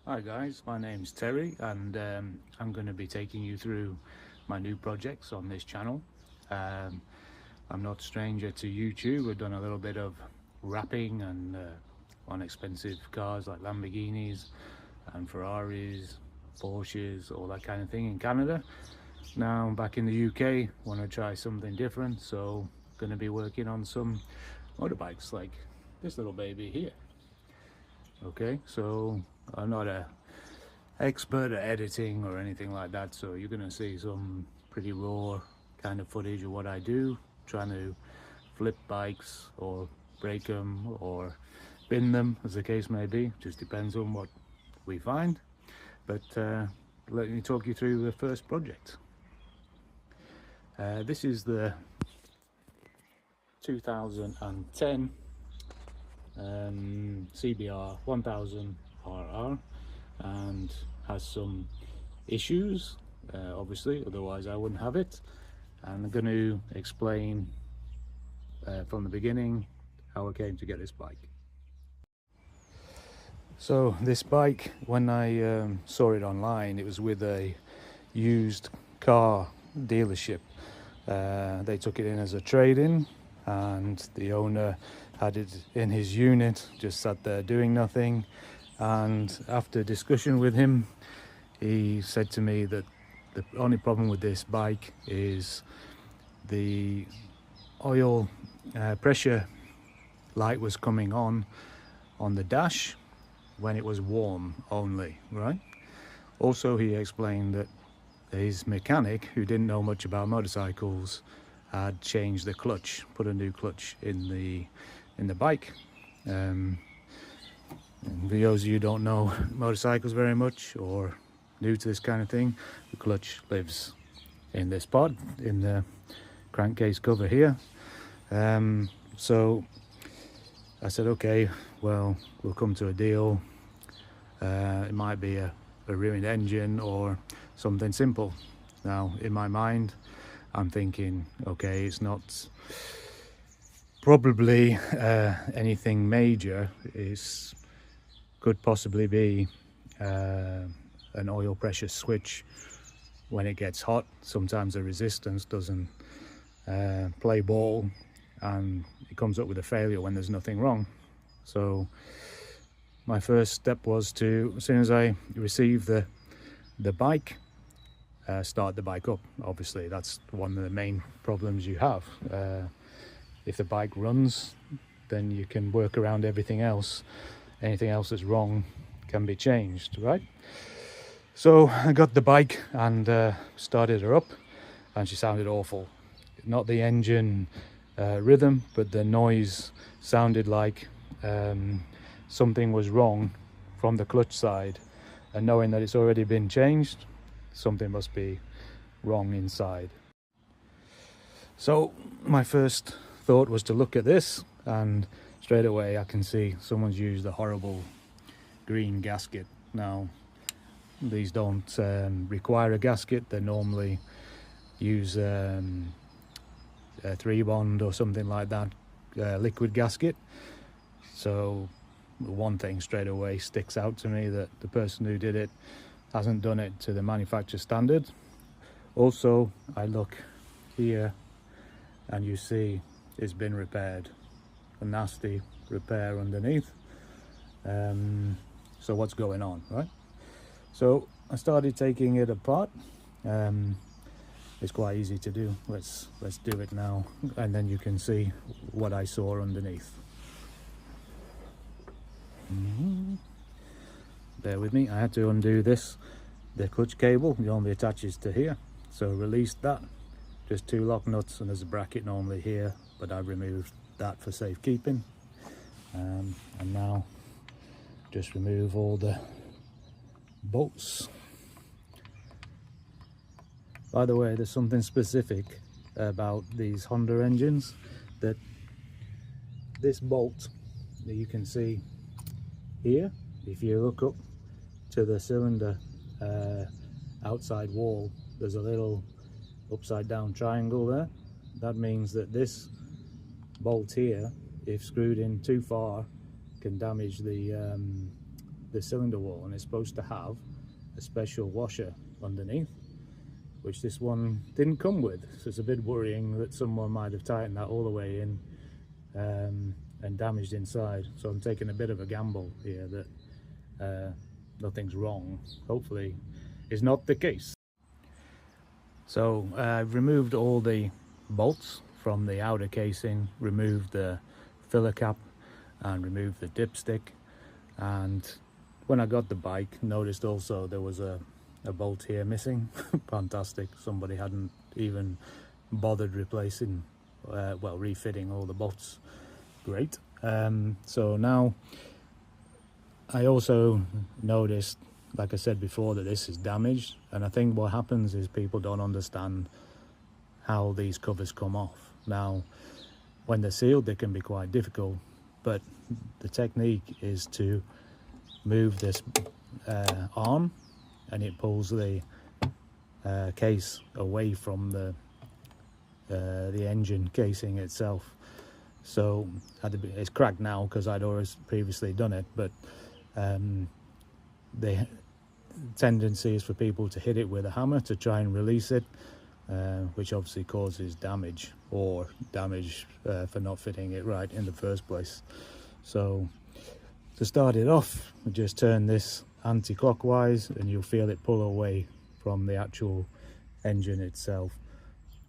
Hi guys, my name's Terry and I'm going to be taking you through my new projects on this channel. I'm not a stranger to YouTube. I've done a little bit of wrapping and on expensive cars like Lamborghinis and Ferraris, Porsches, all that kind of thing in Canada. Now I'm back in the UK, want to try something different, so going to be working on some motorbikes like this little baby here. Okay, so I'm not a expert at editing or anything like that, so you're gonna see some pretty raw kind of footage of what I do, trying to flip bikes or break them or bin them, as the case may be. Just depends on what we find. But let me talk you through the first project. This is the 2010 CBR1000RR and has some issues, obviously, otherwise I wouldn't have it. And I'm going to explain from the beginning how I came to get this bike. So this bike, when I saw it online, it was with a used car dealership. They took it in as a trade-in, and the owner had it in his unit, just sat there doing nothing. And after discussion with him, he said to me that the only problem with this bike is the oil pressure light was coming on the dash when it was warm only, right? Also, he explained that his mechanic, who didn't know much about motorcycles, had changed the clutch, put a new clutch in the bike. And for those of you who don't know motorcycles very much or new to this kind of thing, the clutch lives in this pod, in the crankcase cover here. So I said, okay, well, we'll come to a deal. It might be a ruined engine or something simple. Now, in my mind, I'm thinking, okay, it's not probably anything major. It could possibly be an oil pressure switch. When it gets hot, sometimes the resistance doesn't play ball and it comes up with a failure when there's nothing wrong. So my first step was to, as soon as I received the bike, start the bike up. Obviously that's one of the main problems you have. If the bike runs, then you can work around everything else. Anything else that's wrong can be changed, right? So I got the bike and started her up, and she sounded awful. Not the engine rhythm, but the noise sounded like something was wrong from the clutch side, and knowing that it's already been changed, something must be wrong inside. So my first thought was to look at this, and straight away I can see someone's used a horrible green gasket. Now these don't require a gasket. They normally use a 3-bond or something like that, liquid gasket. So one thing straight away sticks out to me, that the person who did it hasn't done it to the manufacturer standard. Also, I look here and you see it's been repaired, a nasty repair underneath. So what's going on, right? So I started taking it apart. It's quite easy to do. Let's do it now, and then you can see what I saw underneath. Bear with me, I had to undo this. The clutch cable, it only attaches to here, so released that. Just 2 lock nuts, and there's a bracket normally here, but I've removed that for safekeeping. And now just remove all the bolts. By the way, there's something specific about these Honda engines, that this bolt that you can see here, if you look up to the cylinder outside wall, there's a little upside down triangle there. That means that this bolt here, if screwed in too far, can damage the the cylinder wall, and it's supposed to have a special washer underneath, which this one didn't come with. So it's a bit worrying that someone might have tightened that all the way in and damaged inside. So I'm taking a bit of a gamble here that nothing's wrong. Hopefully is not the case. So I've removed all the bolts from the outer casing, removed the filler cap and removed the dipstick, and when I got the bike noticed also there was a bolt here missing. Fantastic, somebody hadn't even bothered replacing well, refitting all the bolts. Great. So now I also noticed, like I said before, that this is damaged, and I think what happens is people don't understand how these covers come off. Now when they're sealed they can be quite difficult, but the technique is to move this arm and it pulls the case away from the engine casing itself. So it's cracked now because I'd always previously done it, but the tendency is for people to hit it with a hammer to try and release it, which obviously causes damage, or damage for not fitting it right in the first place. So to start it off, we just turn this anti-clockwise and you'll feel it pull away from the actual engine itself.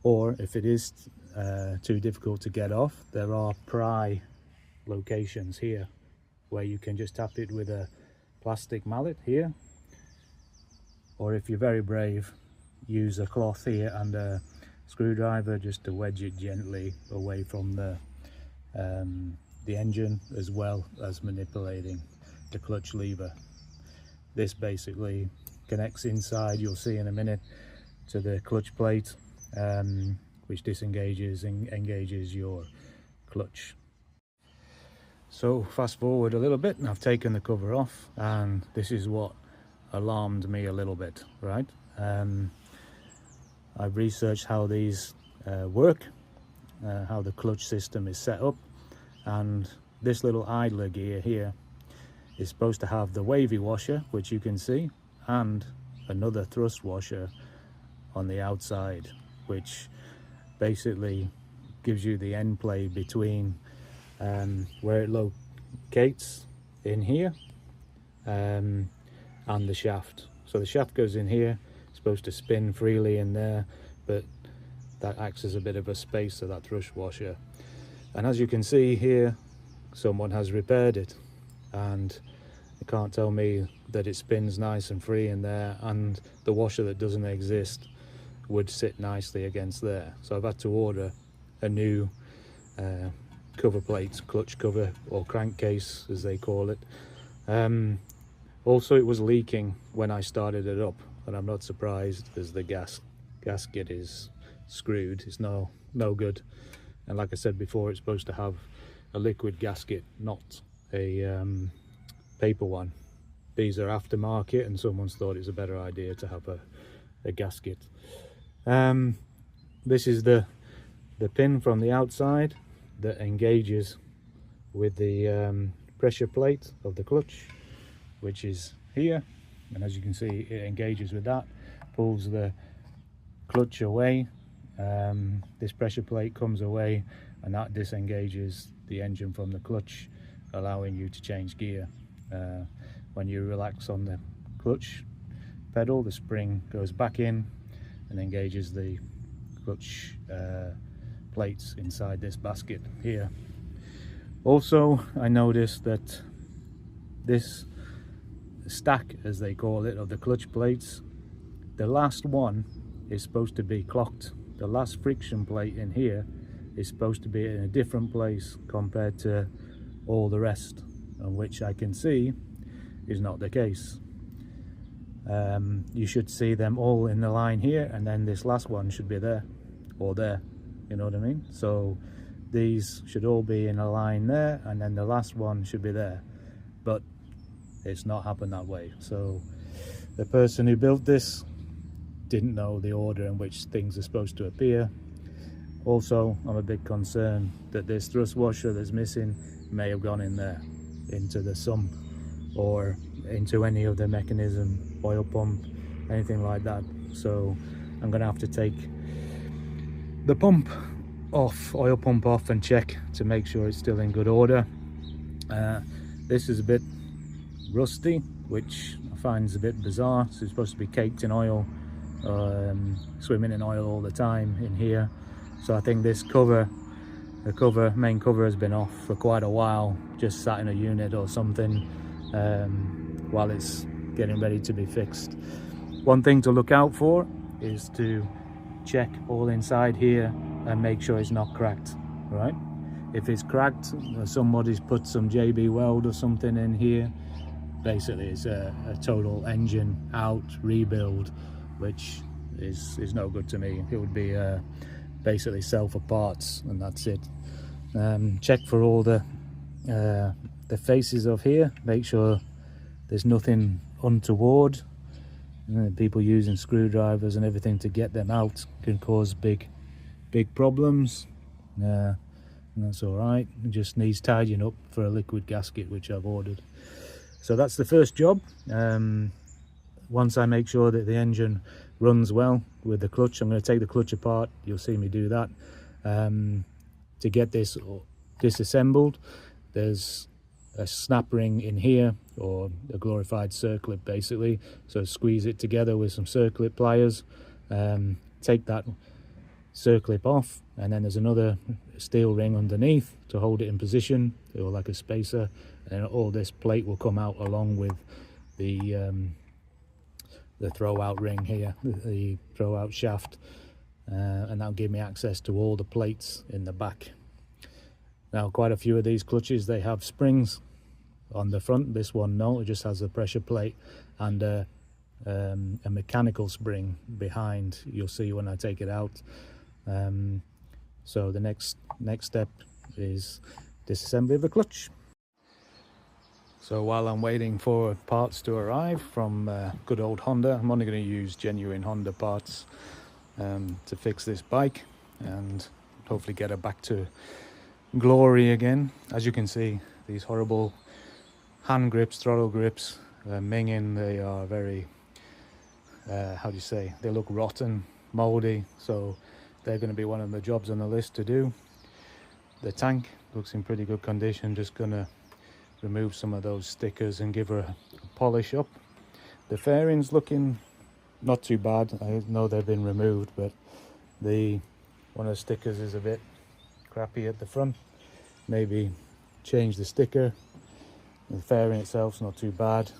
Or if it is too difficult to get off, there are pry locations here where you can just tap it with a plastic mallet here, or if you're very brave, use a cloth here and a screwdriver just to wedge it gently away from the engine, as well as manipulating the clutch lever. This basically connects inside, you'll see in a minute, to the clutch plate, which disengages and engages your clutch. So fast forward a little bit, and I've taken the cover off, and this is what alarmed me a little bit, right? I've researched how these work, how the clutch system is set up, and this little idler gear here is supposed to have the wavy washer, which you can see, and another thrust washer on the outside, which basically gives you the end play between where it locates in here and the shaft. So the shaft goes in here, it's supposed to spin freely in there, but that acts as a bit of a spacer, that thrust washer. And as you can see here, someone has repaired it, and you can't tell me that it spins nice and free in there, and the washer that doesn't exist would sit nicely against there. So I've had to order a new cover plate, clutch cover, or crankcase as they call it. Also, it was leaking when I started it up, and I'm not surprised as the gasket is screwed. It's no good, and like I said before, it's supposed to have a liquid gasket, not a paper one. These are aftermarket, and someone's thought it's a better idea to have a gasket. This is the pin from the outside that engages with the pressure plate of the clutch, which is here, and as you can see, it engages with that, pulls the clutch away. This pressure plate comes away, and that disengages the engine from the clutch, allowing you to change gear. When you relax on the clutch pedal, the spring goes back in and engages the clutch plates inside this basket here. Also, I noticed that this stack, as they call it, of the clutch plates, the last one is supposed to be clocked. The last friction plate in here is supposed to be in a different place compared to all the rest, and which I can see is not the case. You should see them all in the line here, and then this last one should be there, or there, you know what I mean? So these should all be in a line there, and then the last one should be there, but it's not happened that way. So the person who built this didn't know the order in which things are supposed to appear. Also, I'm a bit concerned that this thrust washer that's missing may have gone in there into the sump or into any of the mechanism, oil pump, anything like that. So I'm gonna have to take the pump off, oil pump off, and check to make sure it's still in good order. This is a bit rusty, which I find is a bit bizarre. So it's supposed to be caked in oil, swimming in oil all the time in here. So I think this cover, the main cover, has been off for quite a while, just sat in a unit or something while it's getting ready to be fixed. One thing to look out for is to check all inside here and make sure it's not cracked, right? If it's cracked, somebody's put some JB weld or something in here, basically it's a total engine out rebuild, which is no good to me. It would be basically sell for parts and that's it. Check for all the faces of here, make sure there's nothing untoward. People using screwdrivers and everything to get them out can cause big problems. And that's all right. It just needs tidying up for a liquid gasket, which I've ordered. So that's the first job. Once I make sure that the engine runs well with the clutch, I'm going to take the clutch apart. You'll see me do that. To get this disassembled, there's a snap ring in here, or a glorified circlip basically. So squeeze it together with some circlip pliers, take that circlip off, and then there's another steel ring underneath to hold it in position, or like a spacer, and all this plate will come out along with the throw out ring here, the throw out shaft, and that'll give me access to all the plates in the back. Now quite a few of these clutches, they have springs on the front. This one no, it just has a pressure plate and a mechanical spring behind. You'll see when I take it out. So the next step is disassembly of the clutch. So while I'm waiting for parts to arrive from good old Honda, I'm only going to use genuine Honda parts to fix this bike and hopefully get her back to glory again. As you can see, these horrible hand grips, throttle grips, minging, they are very, how do you say, they look rotten, moldy, so they're going to be one of the jobs on the list to do. The tank looks in pretty good condition, just going to remove some of those stickers and give her a polish up. The fairings looking not too bad. I know they've been removed, but one of the stickers is a bit crappy at the front. Maybe change the sticker. The fairing itself's not too bad.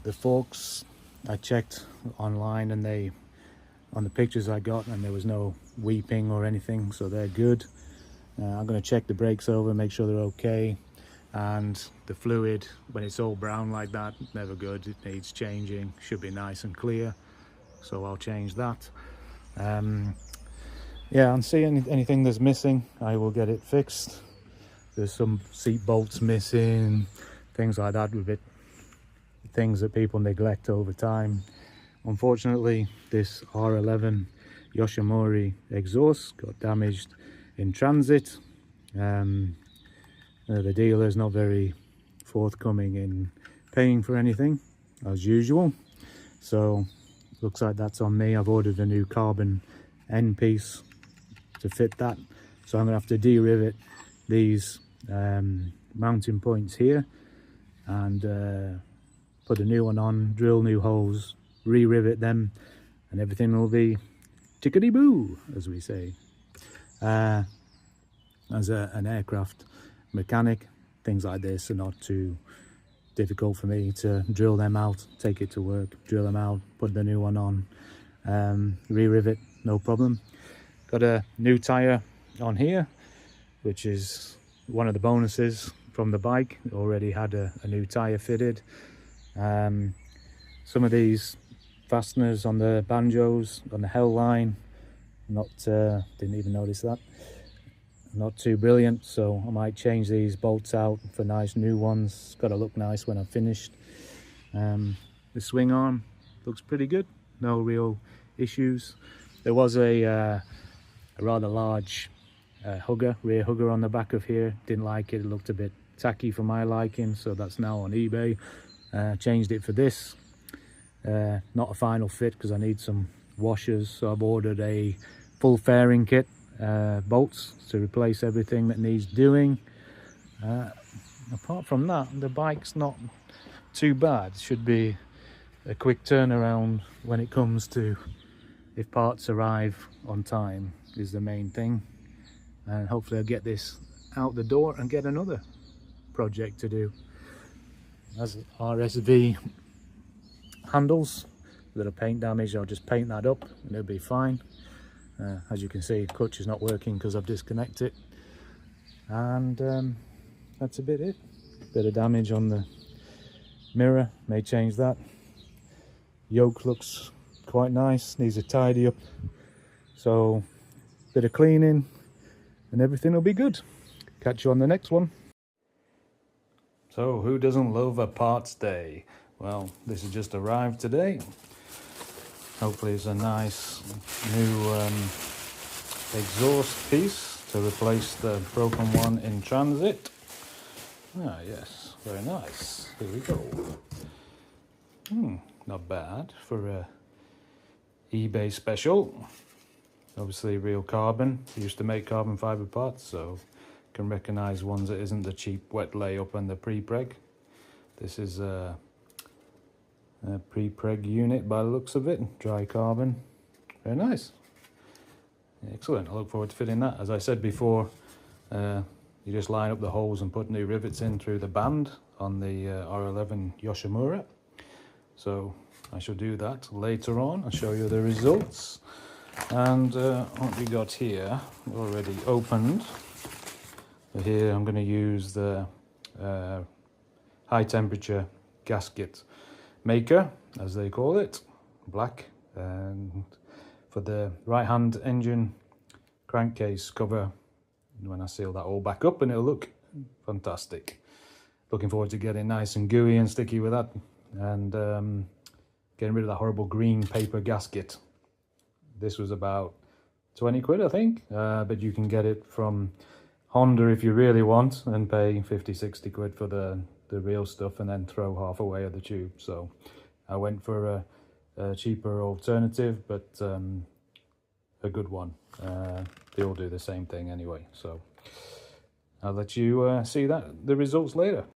The forks, I checked online and on the pictures I got, and there was no weeping or anything, so they're good. I'm going to check the brakes over, make sure they're okay. And the fluid, when it's all brown like that, never good. It needs changing, should be nice and clear, so I'll change that. Yeah, and see anything that's missing, I will get it fixed. There's some seat bolts missing, things like that, with things that people neglect over time. Unfortunately, this R11 Yoshimori exhaust got damaged in transit. The dealer's not very forthcoming in paying for anything, as usual. So, looks like that's on me. I've ordered a new carbon end piece to fit that. So I'm going to have to de-rivet these mounting points here and put a new one on, drill new holes, re-rivet them, and everything will be tickety-boo, as we say. As an aircraft mechanic, things like this are not too difficult for me to drill them out, take it to work, drill them out, put the new one on, re-rivet, no problem. Got a new tire on here, which is one of the bonuses from the bike. Already had a new tire fitted. Some of these fasteners on the banjos, on the hell line, didn't even notice that. Not too brilliant, so I might change these bolts out for nice new ones. It's got to look nice when I'm finished. The swing arm looks pretty good, no real issues. There was a rather large rear hugger on the back of here. Didn't like it, it looked a bit tacky for my liking, so that's now on eBay. Changed it for this. Not a final fit because I need some washers, so I've ordered a full fairing kit, bolts to replace everything that needs doing. Apart from that, the bike's not too bad. Should be a quick turnaround when it comes to if parts arrive on time is the main thing, and hopefully I'll get this out the door and get another project to do. As RSV handles, a little paint damage, I'll just paint that up and it'll be fine. As you can see, clutch is not working because I've disconnected it, and that's a bit it. Bit of damage on the mirror, may change that. Yoke looks quite nice, needs a tidy up, so bit of cleaning and everything will be good. Catch you on the next one. So who doesn't love a parts day? Well, this has just arrived today. Hopefully it's a nice new exhaust piece to replace the broken one in transit. Ah yes, very nice. Here we go. Not bad for a eBay special. Obviously real carbon. I used to make carbon fibre parts, so can recognise ones that isn't the cheap wet layup and the pre-preg. This is a pre-preg unit by the looks of it, dry carbon. Very nice. Excellent, I look forward to fitting that. As I said before, you just line up the holes and put new rivets in through the band on the R11 Yoshimura. So I shall do that later on. I'll show you the results. And what we got here, already opened. So here I'm going to use the high temperature gasket maker, as they call it, black, and for the right hand engine crankcase cover, when I seal that all back up, and it'll look fantastic. Looking forward to getting nice and gooey and sticky with that, and getting rid of that horrible green paper gasket. This was about 20 quid, I think, but you can get it from Honda if you really want, and pay 50-60 quid for the real stuff, and then throw half away of the tube. So I went for a cheaper alternative, but a good one. They all do the same thing anyway, so I'll let you see the results later.